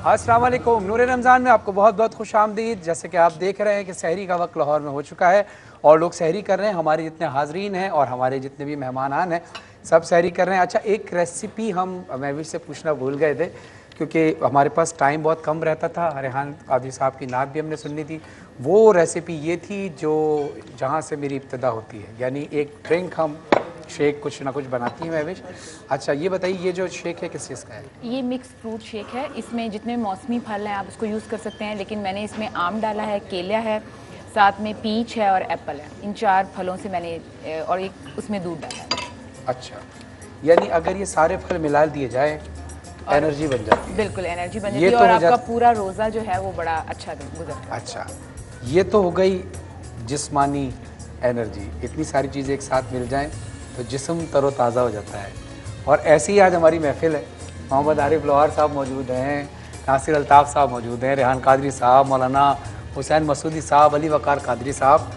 अस्सलाम वालेकुम। नूर रमज़ान में आपको बहुत बहुत खुश आमदीद। जैसे कि आप देख रहे हैं कि सहरी का वक्त लाहौर में हो चुका है और लोग सहरी कर रहे हैं। हमारे जितने हाजरीन हैं और हमारे जितने भी मेहमान हैं सब सहरी कर रहे हैं। अच्छा, एक रेसिपी हम महविश से पूछना भूल गए थे क्योंकि हमारे पास टाइम बहुत कम रहता था। रेहान कादरी साहब की नात भी हमने सुननी थी। वो रेसिपी ये थी जो जहाँ से मेरी इब्तिदा होती है, यानी एक ड्रिंक हम शेक कुछ ना कुछ बनाती हैं महविश। अच्छा ये बताइए, ये जो शेक है किस चीज़ का है? ये मिक्स फ्रूट शेक है। इसमें जितने मौसमी फल हैं आप उसको यूज़ कर सकते हैं, लेकिन मैंने इसमें आम डाला है, केला है, साथ में पीच है और एप्पल है। इन 4 फलों से मैंने और एक उसमें दूध डाला है। अच्छा, यानी अगर ये सारे फल मिला दिए जाए एनर्जी बन जाती है। बिल्कुल एनर्जी बन जाती है तो और आपका पूरा रोज़ा जो है वो बड़ा अच्छा गुजरता है। अच्छा, ये तो हो गई जिस्मानी एनर्जी। इतनी सारी चीज़ें एक साथ मिल जाएं तो जिस्म तरोताज़ा हो जाता है। और ऐसी ही आज हमारी महफिल है। मोहम्मद आरिफ लोहार साहब मौजूद हैं, नासिर अल्ताफ़ साहब मौजूद हैं, रेहान कादरी साहब, मौलाना हुसैन मसूदी साहब, अली वकार कादरी साहब।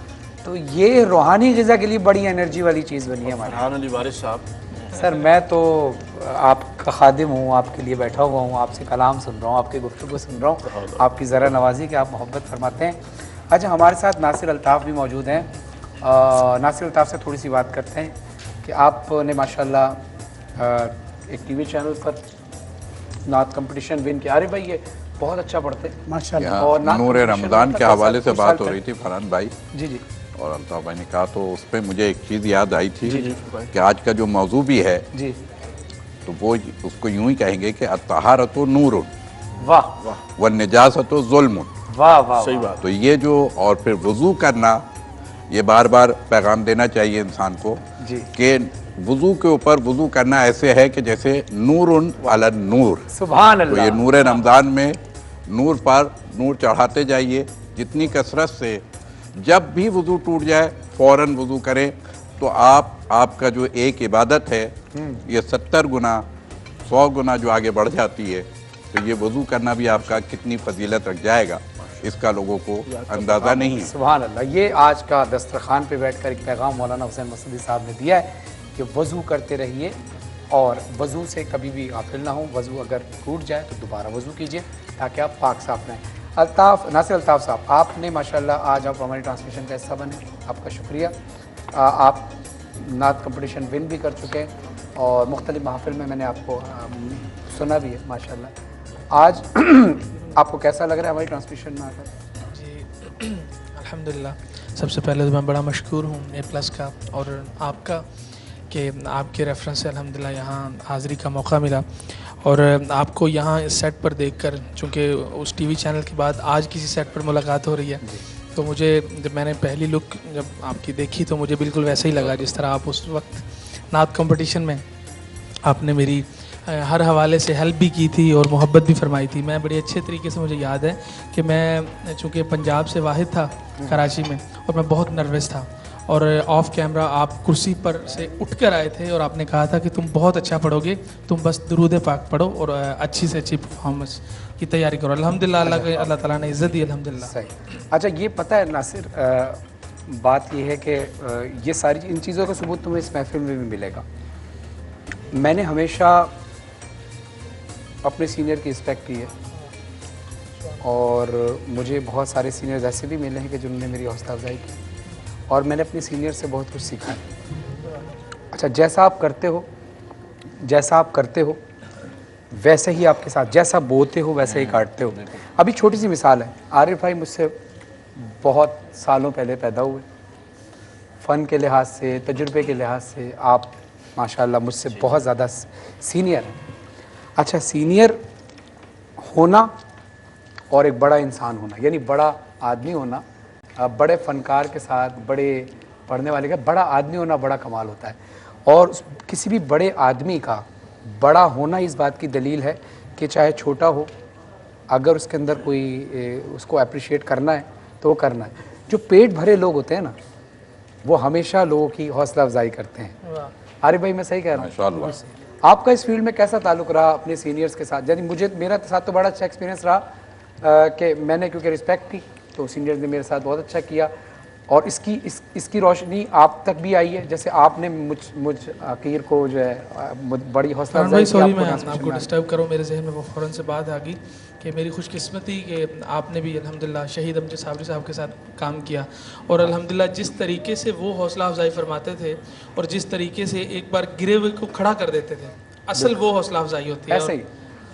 तो ये रूहानी ग़िज़ा के लिए बड़ी एनर्जी वाली चीज़ बनी है हमारी। अली वारिस साहब। सर मैं तो आपका खादिम हूँ, आपके लिए बैठा हुआ हूँ, आपसे कलाम सुन रहा हूँ, आपकी गुफ्तगू सुन रहा हूँ, आपकी ज़रा नवाजी कि आप मोहब्बत फरमाते हैं। अच्छा, हमारे साथ नासिर अल्ताफ़ भी मौजूद हैं। नासिर अल्ताफ़ से थोड़ी सी बात करते हैं कि आपने माशाल्लाह एक टीवी चैनल पर नात कंपटीशन विन किया। अरे भाई ये बहुत अच्छा पढ़ते हैं माशाल्लाह। और नूर रमज़ान के हवाले से बात हो रही थी फरहान भाई जी और अल्ताफ़ भाई ने कहा, तो उस पर मुझे एक चीज़ याद आई थी कि आज का जो मौजू भी है जी, तो वो उसको यूं ही कहेंगे कि अत्तहारतु नूरुन वाह व निजासतु ज़ुल्मुन। वाह वाह, सही बात। तो ये जो, और फिर वज़ू करना, ये बार बार पैगाम देना चाहिए इंसान को जी कि वज़ू के ऊपर वज़ू करना ऐसे है कि जैसे नूरुन अला नूर। सुभान तो अल्लाह। ये नूर रमज़ान में नूर पर नूर चढ़ाते जाइए जितनी कसरत से। जब भी वज़ू टूट जाए फ़ौरन वज़ू करें तो आपका जो एक इबादत है ये 70 गुना 100 गुना जो आगे बढ़ जाती है। तो ये वज़ू करना भी आपका कितनी फजीलत रख जाएगा इसका लोगों को अंदाज़ा नहीं है। सुभान अल्लाह। ये आज का दस्तरखान पे बैठकर एक पैगाम मौलाना हुसैन मसूदी साहब ने दिया है कि वज़ू करते रहिए और वज़ू से कभी भी गाफिल ना हो। वज़ू अगर टूट जाए तो दोबारा वज़ू कीजिए ताकि आप पाक साफ रहें। नासिर अल्ताफ़ साहब, आपने माशाल्लाह आज आप हमारी ट्रांसमिशन का हिस्सा बने, आपका शुक्रिया। आप नात कंपटीशन विन भी कर चुके हैं और मुख्तलिफ महफिल में मैंने आपको सुना भी है माशाल्लाह। आज आपको कैसा लग रहा है हमारी ट्रांसमिशन में आकर? जी अल्हम्दुलिल्लाह। सबसे पहले तो मैं बड़ा मशकूर हूँ A+ का और आपका कि आपके रेफरेंस से अल्हम्दुलिल्लाह यहाँ हाज़िरी का मौका मिला। और आपको यहाँ इस सेट पर देखकर, चूँकि उस टीवी चैनल के बाद आज किसी सेट पर मुलाकात हो रही है, तो मुझे जब मैंने पहली लुक जब आपकी देखी तो मुझे बिल्कुल वैसे ही लगा जिस तरह आप उस वक्त नात कंपटीशन में आपने मेरी हर हवाले से हेल्प भी की थी और मोहब्बत भी फरमाई थी। मैं बड़े अच्छे तरीके से, मुझे याद है कि मैं चूँकि पंजाब से वाहिद था कराची में और मैं बहुत नर्वस था और ऑफ कैमरा आप कुर्सी पर से उठकर आए थे और आपने कहा था कि तुम बहुत अच्छा पढ़ोगे, तुम बस दुरूद पाक पढ़ो और अच्छी से अच्छी परफॉर्मेंस की तैयारी करो। अल्हम्दुलिल्लाह अल्लाह ताला ने इज़्ज़त दी अल्हम्दुलिल्लाह। सही। अच्छा ये पता है नासिर, बात ये है कि ये सारी इन चीज़ों का सबूत तुम्हें इस महफिल में भी मिलेगा। मैंने हमेशा अपने सीनियर की रिस्पेक्ट की है और मुझे बहुत सारे सीनियर्स ऐसे भी मिले हैं कि जिन्होंने मेरी हौसला अफजाई की और मैंने अपने सीनियर से बहुत कुछ सीखा है। अच्छा, जैसा आप करते हो वैसे ही आपके साथ, जैसा बोते हो वैसे ही काटते हो। अभी छोटी सी मिसाल है, आरिफ भाई मुझसे बहुत सालों पहले पैदा हुए। फ़न के लिहाज से, तजुर्बे के लिहाज से आप माशाल्लाह मुझसे बहुत ज़्यादा सीनियर हैं। अच्छा, सीनियर होना और एक बड़ा इंसान होना, यानी बड़ा आदमी होना, बड़े फ़नकार के साथ, बड़े पढ़ने वाले का बड़ा आदमी होना बड़ा कमाल होता है। और किसी भी बड़े आदमी का बड़ा होना इस बात की दलील है कि चाहे छोटा हो, अगर उसके अंदर कोई उसको अप्रिशिएट करना है तो वो करना है। जो पेट भरे लोग होते हैं ना, वो हमेशा लोगों की हौसला अफजाई करते हैं। आरिफ भाई मैं सही कह रहा हूँ? आपका इस फील्ड में कैसा ताल्लुक़ रहा अपने सीनियर्स के साथ? यानी मेरा साथ तो बड़ा अच्छा एक्सपीरियंस रहा कि मैंने क्योंकि रिस्पेक्ट की तो सीनियर्स ने मेरे साथ बहुत अच्छा किया اور اس کی روشنی آپ تک بھی آئی ہے، جیسے آپ نے مجھ عقیر کو جو ہے بڑی حوصلہ افزائی کی. سوری میں آپ کو ڈسٹرب کروں، میرے ذہن میں وہ فوراً سے بات آ گئی کہ میری خوش قسمتی کہ آپ نے بھی الحمدللہ شہید امجد صابری صاحب کے ساتھ کام کیا، اور الحمدللہ جس طریقے سے وہ حوصلہ افزائی فرماتے تھے اور جس طریقے سے ایک بار گرے ہوئے کو کھڑا کر دیتے تھے، اصل وہ حوصلہ افزائی ہوتی ہے. ایسے ہی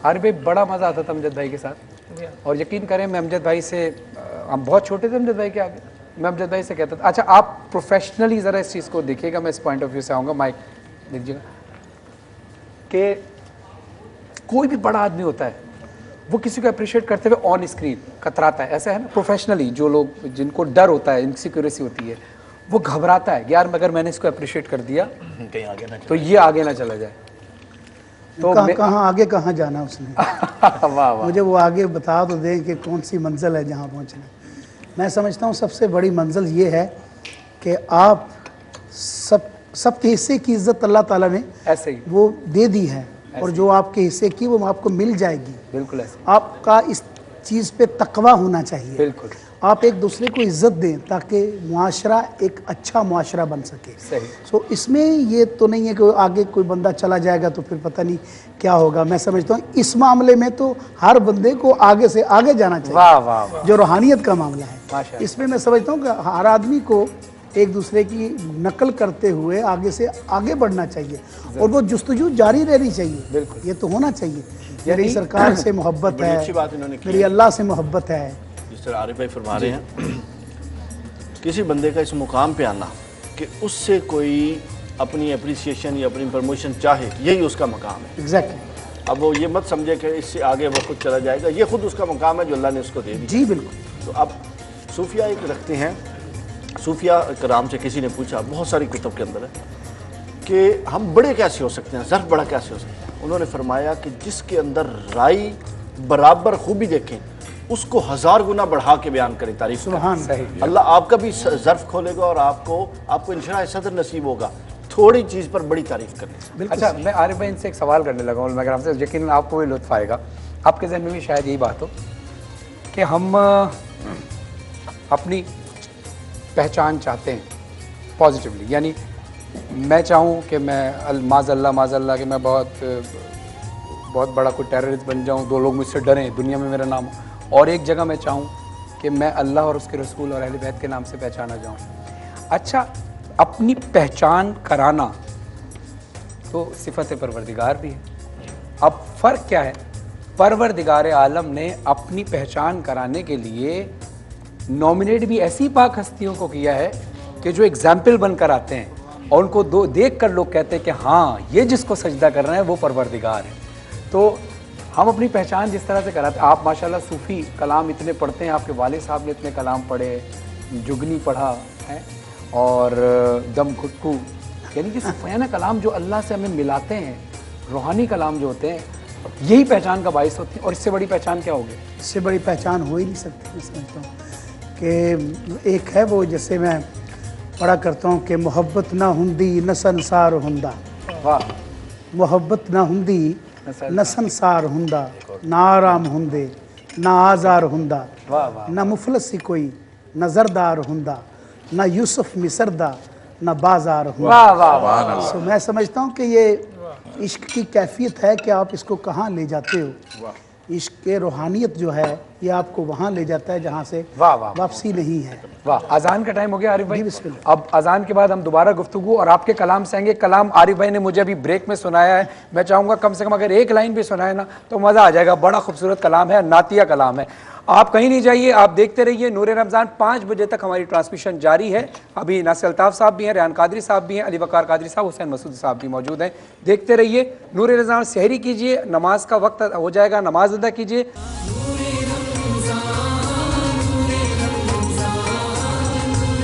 عارف بھائی بڑا مزہ آتا تھا امجد بھائی کے ساتھ، اور یقین کریں میں امجد بھائی سے، ہم بہت چھوٹے تھے امجد بھائی کے آگے، میں امجد بھائی سے کہتا تھا. اچھا آپ پروفیشنلی ذرا اس چیز کو دیکھیے گا، میں اس پوائنٹ آف ویو سے آؤں گا، مائک دیکھیے گا کہ کوئی بھی بڑا آدمی ہوتا ہے وہ کسی کو اپریشیٹ کرتے ہوئے آن اسکرین کتراتا ہے، ایسا ہے نا. پروفیشنلی جو لوگ جن کو ڈر ہوتا ہے، انسیکیورسی ہوتی ہے، وہ گھبراتا ہے یار اگر میں نے اس کو اپریشیٹ کر دیا تو یہ آگے نہ چلا جائے. تو کہاں آگے کہاں جانا اس نے مجھے وہ آگے بتا تو دیں کہ کون سی منزل ہے جہاں پہنچنا. میں سمجھتا ہوں سب سے بڑی منزل یہ ہے کہ آپ سب کے حصے کی عزت اللہ تعالیٰ نے ایسے ہی وہ دے دی ہے، اور جو آپ کے حصے کی وہ آپ کو مل جائے گی. بالکل ایسے آپ کا اس چیز پہ تقوی ہونا چاہیے. بالکل آپ ایک دوسرے کو عزت دیں تاکہ معاشرہ ایک اچھا معاشرہ بن سکے. صحیح. سو اس میں یہ تو نہیں ہے کہ آگے کوئی بندہ چلا جائے گا تو پھر پتہ نہیں کیا ہوگا. میں سمجھتا ہوں اس معاملے میں تو ہر بندے کو آگے سے آگے جانا چاہیے. واہ واہ جو روحانیت کا معاملہ ہے ماشاءاللہ. اس میں میں سمجھتا ہوں کہ ہر آدمی کو ایک دوسرے کی نقل کرتے ہوئے آگے سے آگے بڑھنا چاہیے، اور وہ جستجو جاری رہنی چاہیے. بالکل. یہ تو ہونا چاہیے. میری سرکار سے محبت ہے، میری اللہ سے محبت ہے. جس طرح عارف بھائی فرما رہے ہیں، کسی بندے کا اس مقام پہ آنا کہ اس سے کوئی اپنی اپریسیشن یا اپنی پروموشن چاہے، یہی اس کا مقام ہے. ایگزیکٹلی. اب وہ یہ مت سمجھے کہ اس سے آگے وہ خود چلا جائے گا، یہ خود اس کا مقام ہے جو اللہ نے اس کو دے دیا. جی بالکل. تو اب صوفیہ ایک رکھتے ہیں، صوفیہ کرام سے کسی نے پوچھا، بہت ساری کتب کے اندر ہے، کہ ہم بڑے کیسے ہو سکتے ہیں، ظرف بڑا کیسے ہو سکتا ہے. انہوں نے فرمایا کہ جس کے اندر رائی برابر خوبی دیکھیں اس کو 1000 گنا بڑھا کے بیان کریں، تعریف کریں. سبحان صحیح. اللہ آپ کا بھی ظرف کھولے گا اور آپ کو انشراح صدر نصیب ہوگا تھوڑی چیز پر بڑی تعریف کرنے. اچھا میں عارف بھائی ان سے ایک سوال کرنے لگا ہوں، مگر ہم سے یقیناً آپ کو بھی لطف آئے گا، آپ کے ذہن میں بھی شاید یہی بات ہو کہ ہم اپنی پہچان چاہتے ہیں پازیٹیولی. یعنی میں چاہوں کہ میں معاذ اللہ کہ میں بہت بڑا کوئی ٹیررسٹ بن جاؤں، دو لوگ مجھ سے ڈریں، دنیا میں میرا نام ہو. اور ایک جگہ میں چاہوں کہ میں اللہ اور اس کے رسول اور اہل بیت کے نام سے پہچانا جاؤں. اچھا اپنی پہچان کرانا تو صفت پروردگار بھی ہے. اب فرق کیا ہے؟ پروردگار عالم نے اپنی پہچان کرانے کے لیے نومینیٹ بھی ایسی پاک ہستیوں کو کیا ہے کہ جو ایگزامپل بن کر آتے ہیں اور ان کو دیکھ کر لوگ کہتے ہیں کہ ہاں یہ جس کو سجدہ کر رہے ہیں وہ پروردگار ہے. تو ہم اپنی پہچان جس طرح سے کراتے ہیں، آپ ماشاءاللہ صوفی کلام اتنے پڑھتے ہیں، آپ کے والد صاحب نے اتنے کلام پڑھے، جگنی پڑھا ہے اور دم گھٹکو، یعنی کہ صفیانہ کلام جو اللہ سے ہمیں ملاتے ہیں، روحانی کلام جو ہوتے ہیں، یہی پہچان کا باعث ہوتی ہے. اور اس سے بڑی پہچان کیا ہوگی؟ اس سے بڑی پہچان ہو ہی نہیں سکتی. میں سمجھتا ہوں کہ ایک ہے وہ جیسے میں پڑھا کرتا ہوں کہ محبت نہ ہندی نہ سنسار ہندا. واہ. محبت نہ ہندی نہ سنسار ہندا، نہ آرام ہندے نہ آزار ہندا، واہ واہ. نہ مفلسی کوئی نہ زردار ہندا، نہ یوسف مصردہ نہ بازار ہندا. واہ واہ واہ. سو میں سمجھتا ہوں کہ یہ عشق کی کیفیت ہے کہ آپ اس کو کہاں لے جاتے ہو. عشق کے روحانیت جو ہے یہ آپ کو وہاں لے جاتا ہے جہاں سے واہ واہ واپسی نہیں ہے. واہ. اذان کا ٹائم ہو گیا عارف بھائی. جی بسم اللہ. اب اذان کے بعد ہم دوبارہ گفتگو اور آپ کے کلام سے آئیں گے. کلام عارف بھائی نے مجھے ابھی بریک میں سنایا ہے، میں چاہوں گا کم سے کم اگر ایک لائن بھی سنائے نا تو مزہ آ جائے گا. بڑا خوبصورت کلام ہے، نعتیہ کلام ہے. آپ کہیں نہیں جائیے، آپ دیکھتے رہیے نور رمضان. 5 بجے تک ہماری ٹرانسمیشن جاری ہے. ابھی ناصر الطاف صاحب بھی ہیں، ریحان قادری صاحب بھی ہیں، علی وقار قادری صاحب، حسین مسعود صاحب بھی موجود ہیں. دیکھتے رہیے نور رمضان. سحری کیجیے، نماز کا وقت ہو جائے گا، نماز ادا کیجیے.